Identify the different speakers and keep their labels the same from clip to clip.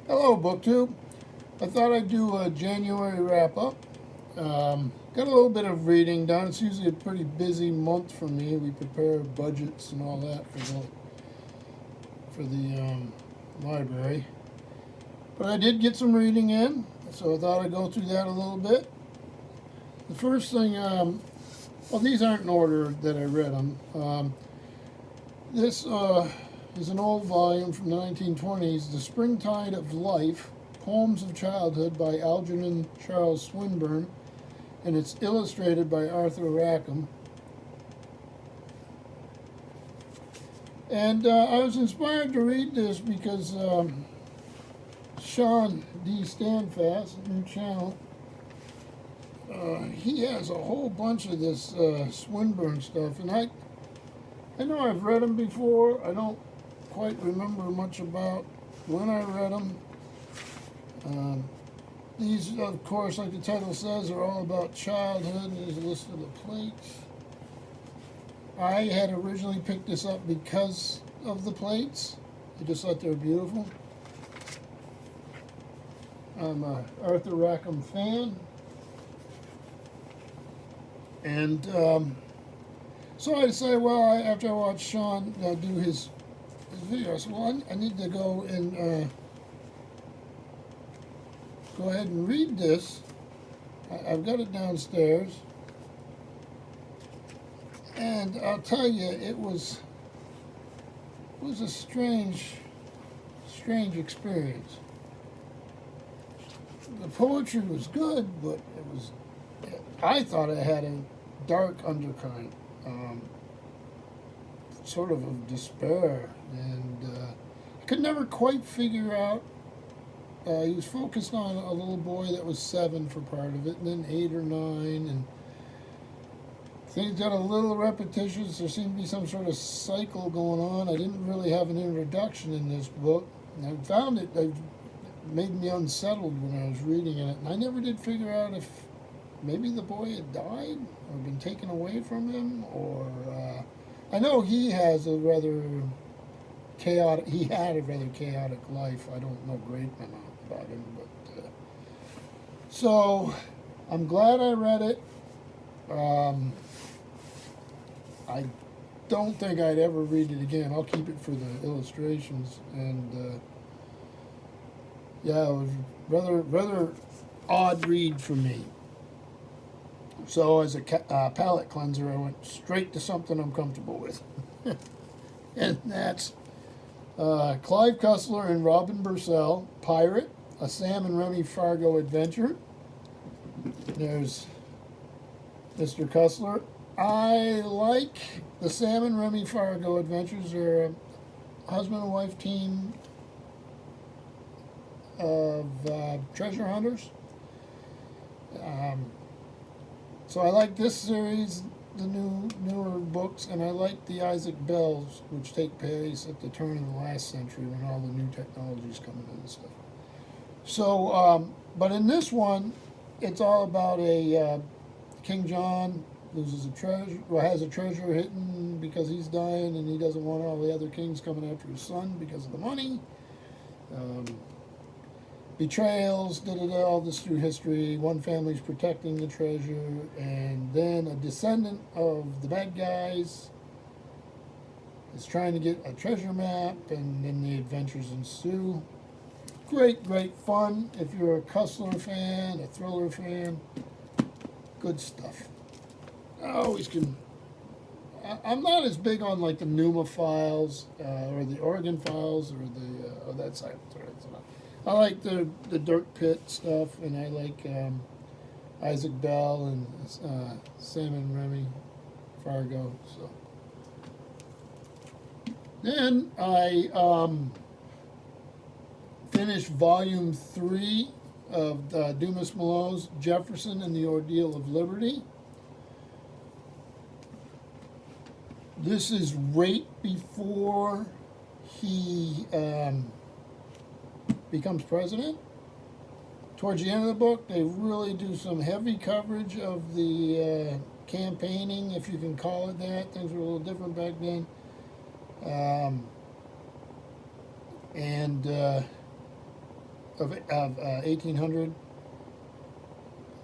Speaker 1: Hello, BookTube. I thought I'd do a January wrap up. Got a little bit of reading done. It's usually a pretty busy month for me. We prepare budgets and all that for the library. But I did get some reading in, so I thought I'd go through that a little bit. The first thing, well, these aren't in order that I read them. This is an old volume from the 1920s, The Springtide of Life, Poems of Childhood by Algernon Charles Swinburne, and it's illustrated by Arthur Rackham. And I was inspired to read this because Sean D. Standfast, new channel, he has a whole bunch of this Swinburne stuff, and I know I've read them before. I don't quite remember much about when I read them. These, of course, like the title says, are all about childhood. There's a list of the plates. I had originally picked this up because of the plates. I just thought they were beautiful. I'm a Arthur Rackham fan. And so I decided, well, after I watched Sean do his video, I said, well, I need to go and go ahead and read this. I've got it downstairs. And I'll tell you, it was a strange experience. The poetry was good, but I thought it had a dark undercurrent, sort of despair, and I could never quite figure out. He was focused on a little boy that was 7 for part of it, and then 8 or 9, and things got a little repetitious. There seemed to be some sort of cycle going on. I didn't really have an introduction in this book. And I found it made me unsettled when I was reading it, and I never did figure out if maybe the boy had died or been taken away from him, or I know he has a rather chaotic. He had a rather chaotic life. I don't know a great amount about him, but so I'm glad I read it. I don't think I'd ever read it again. I'll keep it for the illustrations, and yeah, it was rather odd read for me. So as a palate cleanser, I went straight to something I'm comfortable with, and that's Clive Cussler and Robin Bursell, Pirate, a Sam and Remy Fargo adventure. There's Mr. Cussler. I like the Sam and Remy Fargo adventures. They're a husband and wife team of treasure hunters. So I like this series, the newer books, and I like the Isaac Bells, which take place at the turn of the last century when all the new technologies coming in and stuff. So, but in this one, it's all about a King John loses a treasure, or has a treasure hidden because he's dying, and he doesn't want all the other kings coming after his son because of the money. Betrayals, all this through history. One family's protecting the treasure, and then a descendant of the bad guys is trying to get a treasure map, and then the adventures ensue. Great fun. If you're a Cussler fan, a thriller fan, good stuff. I always can. I'm not as big on like the Numa files or the Oregon files or the that side. I like the Dirt Pit stuff, and I like Isaac Bell and Sam and Remy Fargo. So then I finished volume 3 of Dumas Malloy's Jefferson and the Ordeal of Liberty. This is right before he becomes president. Towards the end of the book, they really do some heavy coverage of the campaigning, if you can call it that. Things were a little different back then. And of 1800.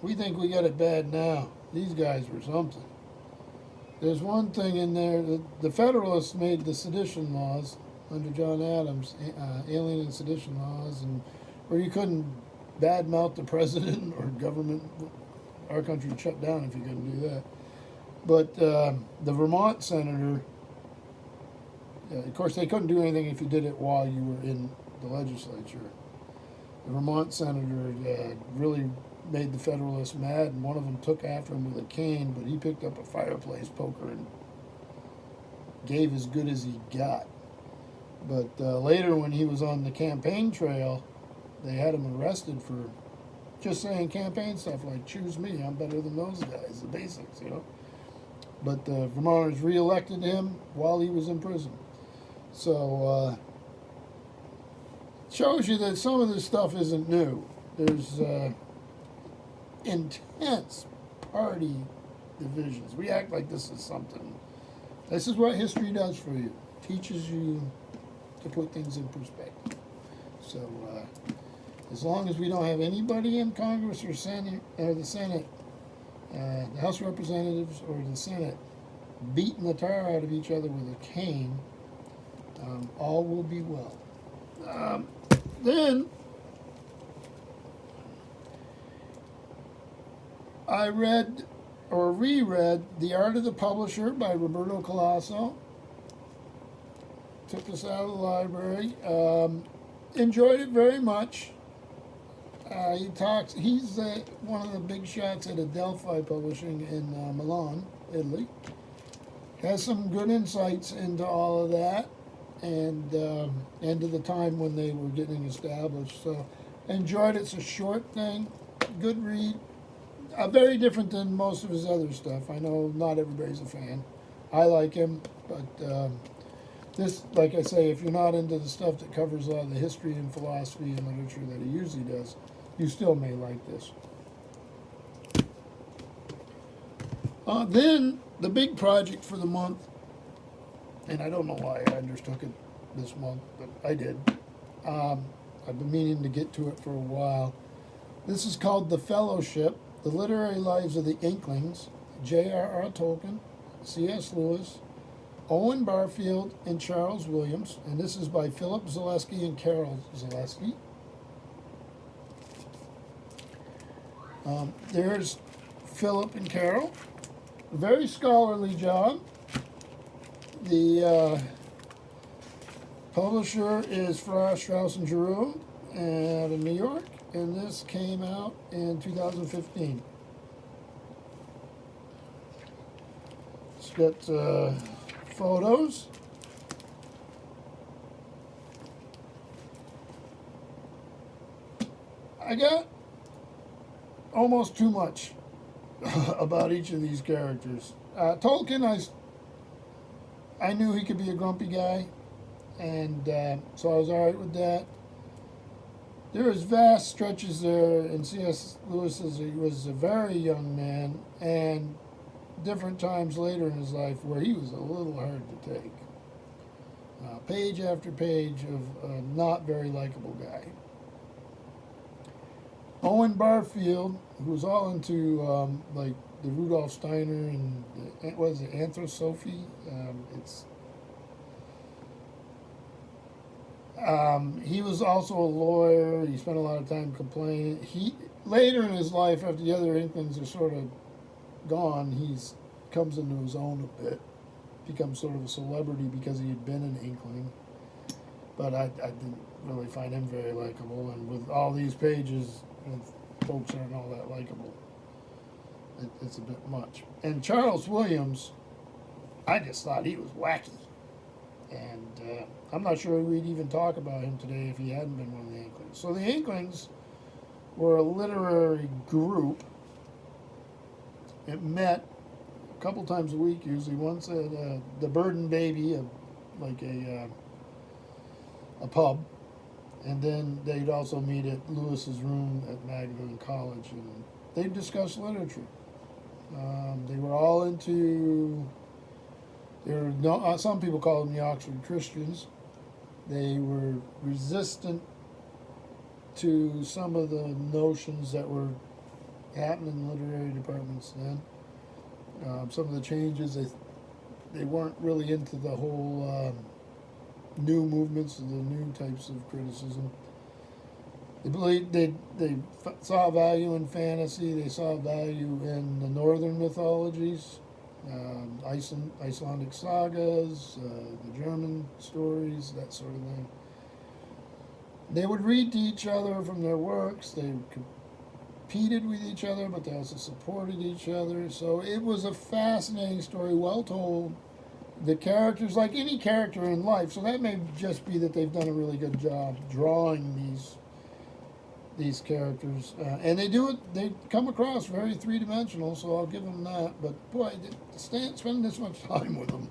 Speaker 1: We think we got it bad now. These guys were something. There's one thing in there that the Federalists made the sedition laws under John Adams, alien and sedition laws, and where you couldn't badmouth the president or government. Our country would shut down if you couldn't do that. But the Vermont senator, of course, they couldn't do anything if you did it while you were in the legislature. The Vermont senator really made the Federalists mad, and one of them took after him with a cane, but he picked up a fireplace poker and gave as good as he got. But later, when he was on the campaign trail, they had him arrested for just saying campaign stuff like, choose me, I'm better than those guys, the basics, you know. But the Vermonters re-elected him while he was in prison. So, shows you that some of this stuff isn't new. There's intense party divisions. We act like this is something. This is what history does for you. Teaches you to put things in perspective. So, as long as we don't have anybody in Congress or Senate, or the Senate, the House of Representatives or the Senate, beating the tar out of each other with a cane, all will be well. Then I read or reread The Art of the Publisher by Roberto Colasso. Took this out of the library. Enjoyed it very much. He's one of the big shots at Adelphi Publishing in Milan, Italy. Has some good insights into all of that and into the time when they were getting established. So enjoyed it. It's a short thing, good read. Very different than most of his other stuff. I know not everybody's a fan. I like him, but this, like I say, if you're not into the stuff that covers a lot of the history and philosophy and literature that he usually does, you still may like this. Then the big project for the month, and I don't know why I undertook it this month, but I did. I've been meaning to get to it for a while. This is called The Fellowship, The Literary Lives of the Inklings, J.R.R. Tolkien, C.S. Lewis, Owen Barfield, and Charles Williams, and this is by Philip Zaleski and Carol Zaleski. There's Philip and Carol. Very scholarly job. The publisher is Frost, Strauss and Giroux out of New York, and this came out in 2015. It's got photos. I got almost too much about each of these characters. Tolkien, I knew he could be a grumpy guy, and so I was all right with that. There was vast stretches there in C.S. Lewis's. He was a very young man, and different times later in his life where he was a little hard to take. Page after page of a not very likable guy. Owen Barfield, who was all into like the Rudolf Steiner and what is it, Anthroposophy? He was also a lawyer. He spent a lot of time complaining. He later in his life, after the other Inklings are sort of gone, he's comes into his own a bit, becomes sort of a celebrity because he had been an Inkling. But I didn't really find him very likable, and with all these pages, folks aren't all that likable. It's a bit much. And Charles Williams, I just thought he was wacky. And I'm not sure we'd even talk about him today if he hadn't been one of the Inklings. So the Inklings were a literary group. It met a couple times a week, usually once at the Bird and Baby, like a pub. And then they'd also meet at Lewis's room at Magdalen College, and they'd discuss literature. They were all into, some people call them the Oxford Christians. They were resistant to some of the notions that were happening in literary departments then. Some of the changes, they weren't really into the whole new movements, the new types of criticism. They believed they saw value in fantasy. They saw value in the northern mythologies, Icelandic sagas, the German stories, that sort of thing. They would read to each other from their works. They competed with each other, but they also supported each other. So it was a fascinating story, well told. The characters, like any character in life, so that may just be that they've done a really good job drawing these characters, and they do it. They come across very three-dimensional, so I'll give them that. But boy, spending this much time with them,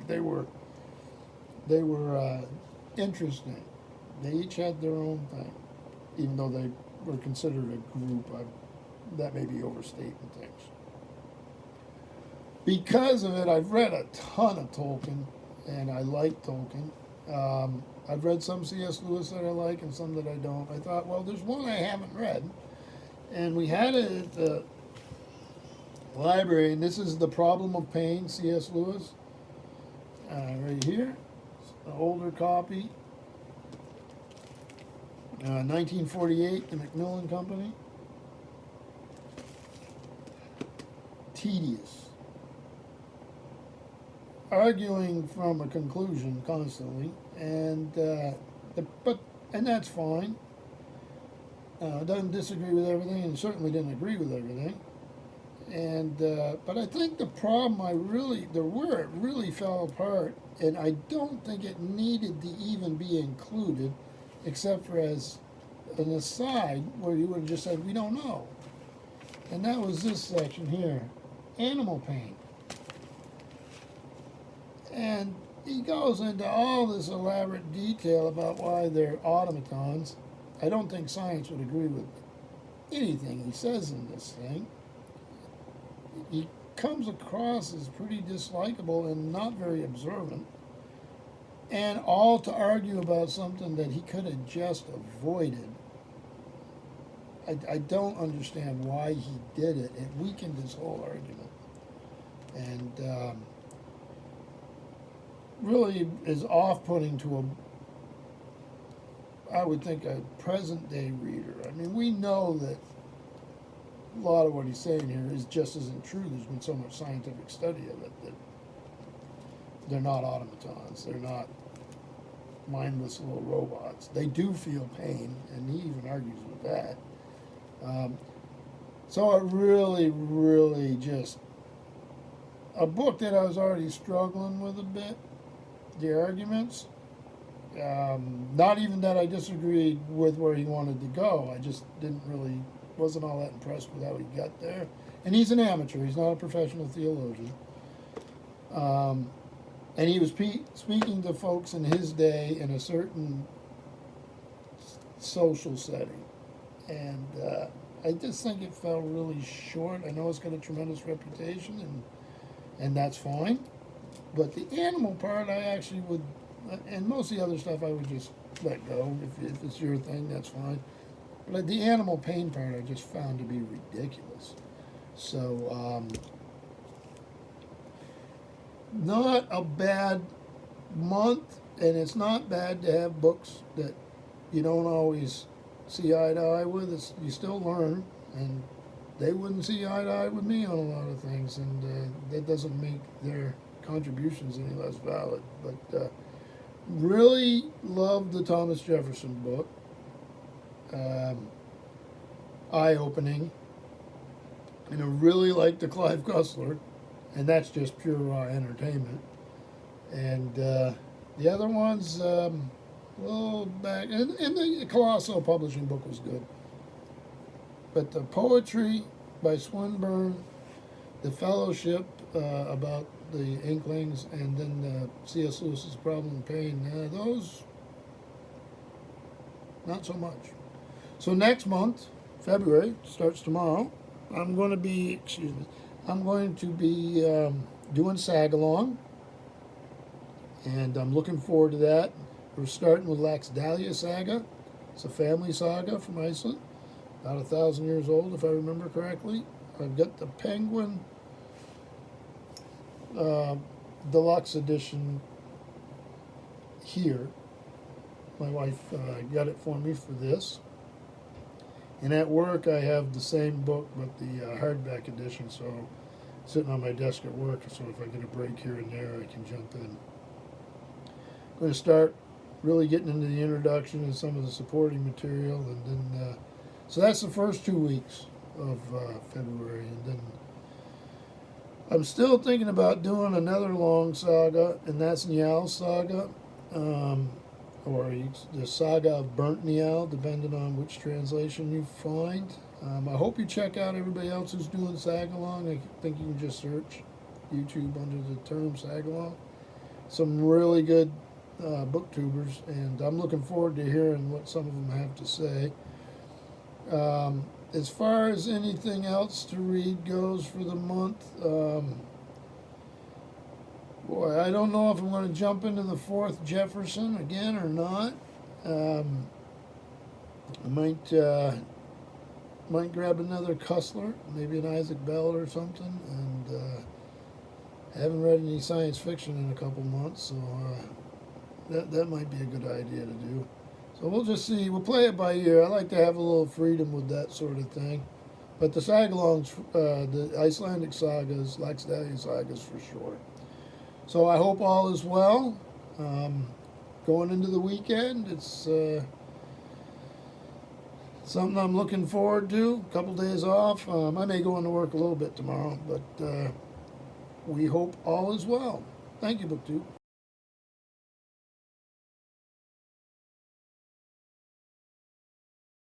Speaker 1: they were interesting. They each had their own thing, even though they were considered a group. That may be overstating things. Because of it, I've read a ton of Tolkien, and I like Tolkien. I've read some C.S. Lewis that I like and some that I don't. I thought, well, there's one I haven't read, and we had it at the library, and this is The Problem of Pain, C.S. Lewis, right here. It's an older copy, 1948, the Macmillan Company. Tedious. Arguing from a conclusion constantly, and that's fine. Doesn't disagree with everything, and certainly didn't agree with everything. And but I think the problem where it really fell apart, and I don't think it needed to even be included, except for as an aside where you would have just said we don't know, and that was this section here, animal pain. And he goes into all this elaborate detail about why they're automatons. I don't think science would agree with anything he says in this thing. He comes across as pretty dislikable and not very observant, and all to argue about something that he could have just avoided. I don't understand why he did it. It weakened his whole argument. And really is off-putting to I would think, a present-day reader. I mean, we know that a lot of what he's saying here just isn't true. There's been so much scientific study of it that they're not automatons. They're not mindless little robots. They do feel pain, and he even argues with that. So it really just a book that I was already struggling with a bit, the arguments. Not even that I disagreed with where he wanted to go. I just wasn't all that impressed with how he got there. And he's an amateur. He's not a professional theologian. And he was speaking to folks in his day in a certain social setting. And I just think it fell really short. I know it's got a tremendous reputation, and that's fine. But the animal part, I actually would, and most of the other stuff I would just let go. If it's your thing, that's fine. But the animal pain part I just found to be ridiculous. So, not a bad month, and it's not bad to have books that you don't always see eye to eye with. You still learn, and they wouldn't see eye to eye with me on a lot of things, and that doesn't make their contributions any less valid. But really loved the Thomas Jefferson book. Eye-opening. And I really liked the Clive Cussler, and that's just pure raw entertainment. And the other ones, a little back, and the Colossal Publishing book was good. But the poetry by Swinburne, the Fellowship about the Inklings, and then C.S. Lewis's Problem and Pain, those, not so much. So next month, February, starts tomorrow, I'm going to be doing Sag-Along, and I'm looking forward to that. We're starting with Laxdalia Saga, It's a family saga from Iceland, about 1,000 years old, if I remember correctly. I've got the Penguin uh, deluxe edition here. My wife got it for me for this. And at work, I have the same book, but the hardback edition. So, sitting on my desk at work, so if I get a break here and there, I can jump in. I'm going to start really getting into the introduction and some of the supporting material, and then so that's the first 2 weeks of February, and then I'm still thinking about doing another long saga, and that's Niall's saga. Or the saga of Burnt Niall, depending on which translation you find. I hope you check out everybody else who's doing sag-along. I think you can just search YouTube under the term sag-along. Some really good booktubers, and I'm looking forward to hearing what some of them have to say. As far as anything else to read goes for the month, boy, I don't know if I'm going to jump into the fourth Jefferson again or not. I might grab another Cussler, maybe an Isaac Bell or something. And I haven't read any science fiction in a couple months, so that might be a good idea to do. So we'll just see. We'll play it by ear. I like to have a little freedom with that sort of thing. But the sag-alongs, the Icelandic sagas, Laxdæla sagas for sure. So I hope all is well. Going into the weekend, it's something I'm looking forward to. A couple days off. I may go into work a little bit tomorrow, but we hope all is well. Thank you, BookTube.